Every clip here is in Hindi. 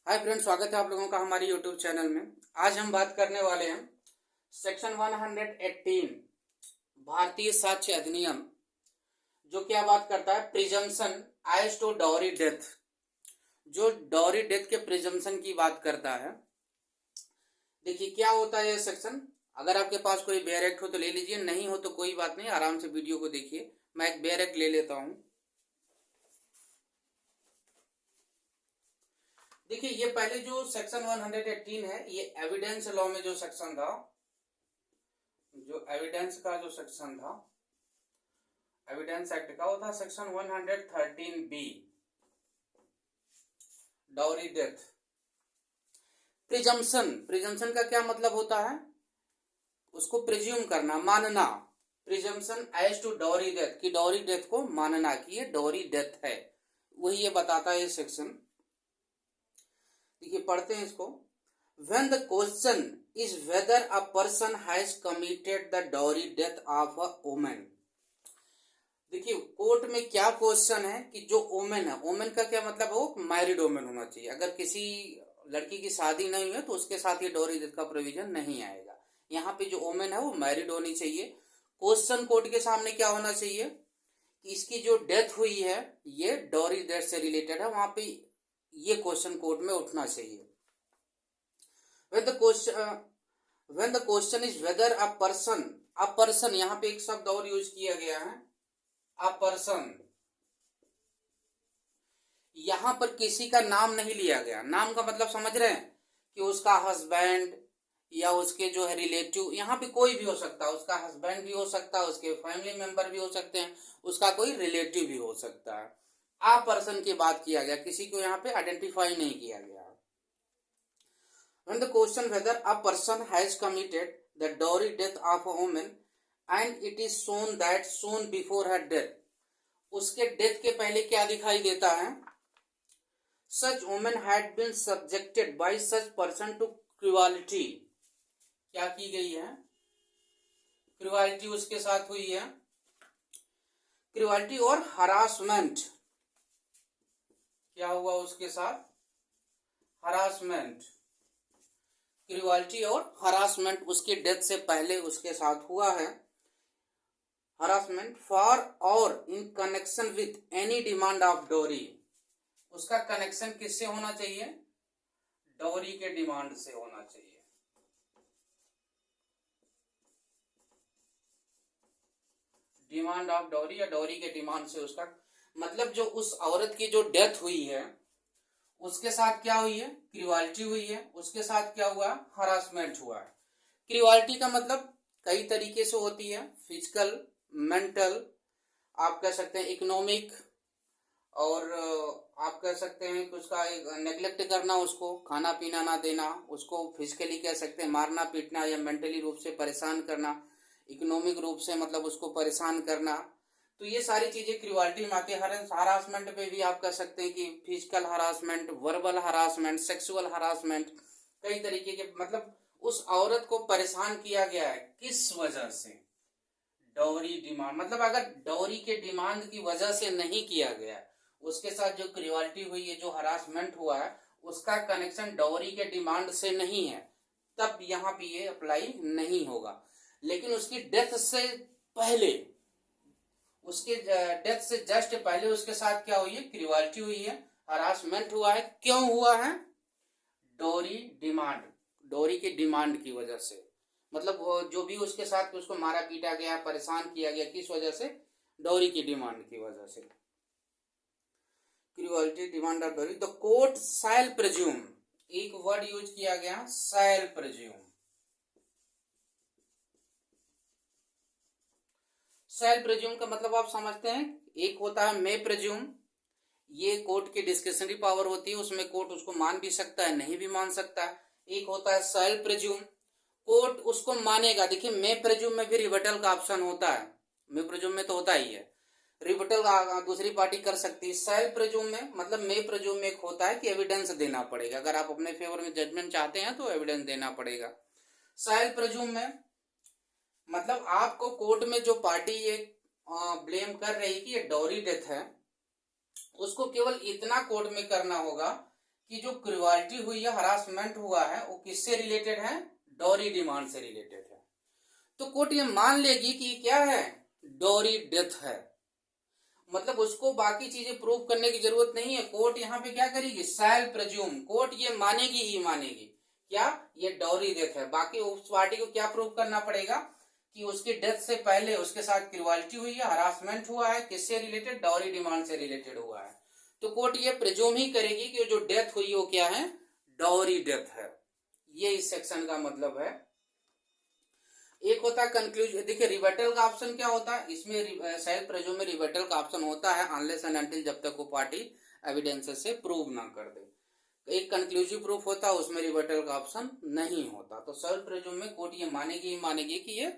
हाय फ्रेंड, स्वागत है आप लोगों का हमारे यूट्यूब चैनल में। आज हम बात करने वाले हैं सेक्शन 118 भारतीय साक्ष्य अधिनियम, जो क्या बात करता है, presumption as to dowry death. जो डाउरी डेथ के प्रिजम्पशन की बात करता है। देखिए क्या होता है ये सेक्शन। अगर आपके पास कोई बेयर एक्ट हो तो ले लीजिए, नहीं हो तो कोई बात नहीं, आराम से वीडियो को देखिए। मैं एक बेयर एक्ट ले लेता हूं। देखिए ये पहले जो सेक्शन 118 है, ये एविडेंस लॉ में जो सेक्शन था, जो एविडेंस का जो सेक्शन था, एविडेंस एक्ट का, वो था section 113B, dowry death. Presumption, presumption का क्या मतलब होता है, उसको प्रिज्यूम करना, मानना। Presumption as to dowry death, की डाउरी डेथ को मानना कि ये डाउरी डेथ है, वही ये बताता है ये सेक्शन। देखिए पढ़ते हैं इसको। When the question is whether a person has committed the dowry death of a woman। देखिए कोर्ट में क्या क्वेश्चन है कि जो ओमेन है, ओमेन का क्या मतलब है, वो मैरिड ओमेन होना चाहिए। अगर किसी लड़की की शादी नहीं है तो उसके साथ ये डॉरी डेथ का प्रोविजन नहीं आएगा। यहाँ पे जो ओमेन है वो मैरिड होनी चाहिए। क्वेश्चन कोर्ट के सामने क्या होना चाहिए कि इसकी जो डेथ हुई है ये डॉरी डेथ से रिलेटेड है, वहां पे ये क्वेश्चन कोर्ट में उठना चाहिए। when the question is whether a person, यहाँ पे एक शब्द और यूज किया गया है, a person। यहां पर किसी का नाम नहीं लिया गया। नाम का मतलब समझ रहे हैं कि उसका हस्बैंड या उसके जो है रिलेटिव, यहाँ पे कोई भी हो सकता है, उसका हस्बैंड भी हो सकता है, उसके फैमिली मेंबर भी हो सकते हैं, उसका कोई रिलेटिव भी हो सकता है। आ पर्सन की बात किया गया, किसी को यहाँ पे आइडेंटिफाई नहीं किया गया। When the question whether a person has committed the dowry death of a woman and it is shown that soon before her death, उसके डेथ के पहले क्या दिखाई देता है, such woman had been subjected by such person to cruelty। क्या की गई है, क्रुएलिटी उसके साथ हुई है, क्रुएलिटी और हरासमेंट। क्या हुआ उसके साथ, हरासमेंट। क्रुएलिटी और हरासमेंट उसकी डेथ से पहले उसके साथ हुआ है। हरासमेंट फॉर और in connection with any demand of डोरी, उसका कनेक्शन किससे होना चाहिए, डोरी के डिमांड से होना चाहिए। डिमांड ऑफ डोरी या डोरी के डिमांड से उसका मतलब, जो उस औरत की जो डेथ हुई है उसके साथ क्या हुई है, क्रुएलिटी हुई है, उसके साथ क्या हुआ, हरासमेंट हुआ है। क्रुएलिटी का मतलब कई तरीके से होती है, फिजिकल, मेंटल, आप कह सकते हैं इकोनॉमिक, और आप कह सकते हैं कि उसका नेग्लेक्ट करना, उसको खाना पीना ना देना, उसको फिजिकली कह सकते हैं मारना पीटना, या मेंटली रूप से परेशान करना, इकोनॉमिक रूप से मतलब उसको परेशान करना। तो ये सारी चीजें क्रुएलिटी में आती है। हरासमेंट पे भी आप कह सकते हैं कि physical harassment, verbal harassment, sexual harassment, कई तरीके के, मतलब उस औरत को परेशान किया गया है किस वजह से, डॉरी डिमांड। मतलब अगर डॉरी के डिमांड की वजह से नहीं किया गया, उसके साथ जो क्रुएलिटी हुई है, जो हरासमेंट हुआ है, उसका कनेक्शन डॉरी के डिमांड से नहीं है, तब यहाँ पे ये अप्लाई नहीं होगा। लेकिन उसकी डेथ से पहले, उसके डेथ से जस्ट पहले उसके साथ क्या हुई है, क्रुएलिटी हुई है, हरासमेंट हुआ है। क्यों हुआ है, डोरी डिमांड, डोरी की डिमांड की वजह से। मतलब जो भी उसके साथ उसको मारा पीटा गया, परेशान किया गया, किस वजह से, डोरी की डिमांड की वजह से। क्रुएलिटी, डिमांड ऑफ डोरी। द कोर्ट शैल प्रिज्यूम, एक वर्ड यूज किया गया, शैल प्रिज्यूम। शैल प्रिज्यूम का मतलब आप समझते हैं, एक होता है मे प्रिज्यूम, ये कोर्ट की डिस्क्रिशनरी पावर होती है, उसमें कोर्ट उसको मान भी सकता है, नहीं भी मान सकता है। एक होता है शैल प्रिज्यूम, कोर्ट उसको मानेगा। देखिए मे प्रिज्यूम में भी रिबटल का ऑप्शन होता है, मे प्रिज्यूम में तो होता ही है, रिबटल दूसरी पार्टी कर सकती है। शैल प्रिज्यूम में मतलब मे प्रिज्यूम में एक होता है कि एविडेंस देना पड़ेगा, अगर आप अपने फेवर में जजमेंट चाहते हैं तो एविडेंस देना पड़ेगा। शैल प्रिज्यूम में मतलब आपको कोर्ट में जो पार्टी ये ब्लेम कर रही कि ये डॉरी डेथ है, उसको केवल इतना कोर्ट में करना होगा कि जो क्रुएल्टी हुई है, हरासमेंट हुआ है, वो किससे रिलेटेड है? डॉरी डिमांड से रिलेटेड है। तो कोर्ट ये मान लेगी कि ये क्या है? डॉरी डेथ है। मतलब उसको बाकी चीजें प्रूव करने की जरूरत नहीं है। कोर्ट यहाँ पे क्या करेगी? शैल प्रेज्यूम। कोर्ट ये मानेगी ही मानेगी क्या? ये डॉरी डेथ है। बाकी उस पार्टी को क्या प्रूव करना पड़ेगा? कि उसकी डेथ से पहले उसके साथ क्रुएल्टी हुई है, हरासमेंट हुआ है, किससे रिलेटेड? डॉरी डिमांड से रिलेटेड हुआ है। तो कोर्ट ये प्रिज्यूम ही करेगी कि जो डेथ हुई वो क्या है? डॉरी डेथ है। ये इस सेक्शन का मतलब है। एक होता है कंक्लूजन। देखिए रिबटल का ऑप्शन क्या होता है इसमें? सेल्फ प्रिज्यूम में रिबटल का ऑप्शन होता है अनलेस एंड अनटिल, जब तक वो पार्टी एविडेंस से प्रूव ना कर दे। एक कंक्लूसिव प्रूफ होता है, उसमें रिबटल का ऑप्शन नहीं होता। तो सेल्फ प्रिज्यूम में कोर्ट ये मानेगी ही मानेगी कि ये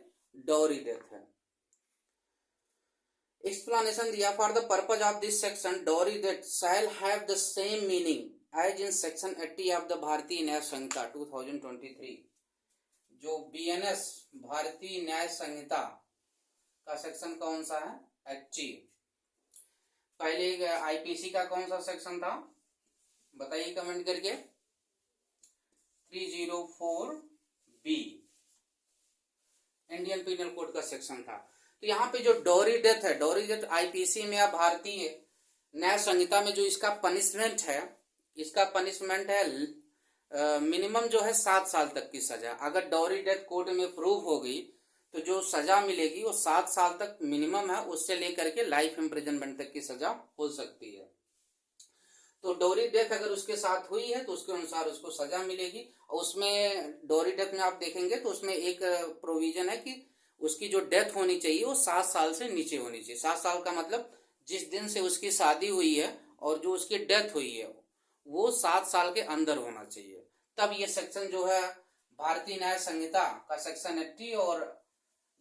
डॉरी डेथ है। एक्सप्लेनेशन दिया, for the purpose of this section dowry death shall have the same meaning as in section 80 of the Bharatiya Nyaya संहिता 2023। जो बीएनएस भारतीय न्याय संहिता का सेक्शन कौन सा है? 80। पहले आईपीसी का कौन सा सेक्शन था बताइए कमेंट करके। 304B इंडियन पिनल कोड का सेक्शन था। तो यहाँ पे जो डॉरी डेथ है, डॉरी डेथ आईपीसी में या भारतीय न्याय संहिता में जो इसका पनिशमेंट है, इसका पनिशमेंट है मिनिमम जो है 7 साल तक की सजा। अगर डॉरी डेथ कोर्ट में प्रूव हो गई तो जो सजा मिलेगी वो 7 साल तक मिनिमम है, उससे लेकर के लाइफ इम्प्रिजनमेंट तक की सजा हो सकती है। तो डॉरी डेथ अगर उसके साथ हुई है तो उसके अनुसार उसको सजा मिलेगी। और उसमें डॉरी डेथ में आप देखेंगे तो उसमें एक प्रोविजन है कि उसकी जो डेथ होनी चाहिए वो 7 साल से नीचे होनी चाहिए। 7 साल का मतलब जिस दिन से उसकी शादी हुई है और जो उसकी डेथ हुई है वो 7 साल के अंदर होना चाहिए। तब ये सेक्शन जो है भारतीय न्याय संहिता का सेक्शन 80 और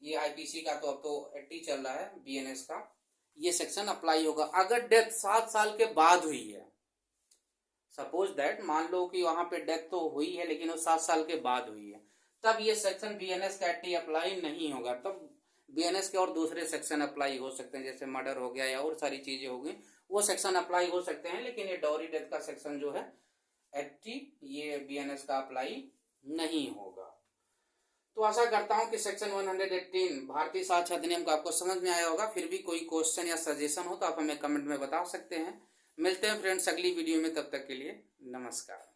ये आईपीसी का तो अब तो 80 चल रहा है बीएनएस का, ये सेक्शन अप्लाई होगा। अगर डेथ 7 साल के बाद हुई है, सपोज दैट मान लो कि वहां पे डेथ तो हुई है लेकिन वो 7 साल के बाद हुई है, तब ये सेक्शन बीएनएस का 80 अप्लाई नहीं होगा। तब बीएनएस के और दूसरे सेक्शन अप्लाई हो सकते हैं, जैसे मर्डर हो गया या और सारी चीजें हो गई, वो सेक्शन अप्लाई हो सकते हैं। लेकिन ये डॉरी डेथ का सेक्शन जो है 80 ये बीएनएस का अप्लाई नहीं होगा। तो आशा करता हूं कि सेक्शन 118 भारतीय साक्ष्य अधिनियम का आपको समझ में आया होगा। फिर भी कोई क्वेश्चन या सजेशन हो तो आप हमें कमेंट में बता सकते हैं। मिलते हैं फ्रेंड्स अगली वीडियो में, तब तक के लिए नमस्कार।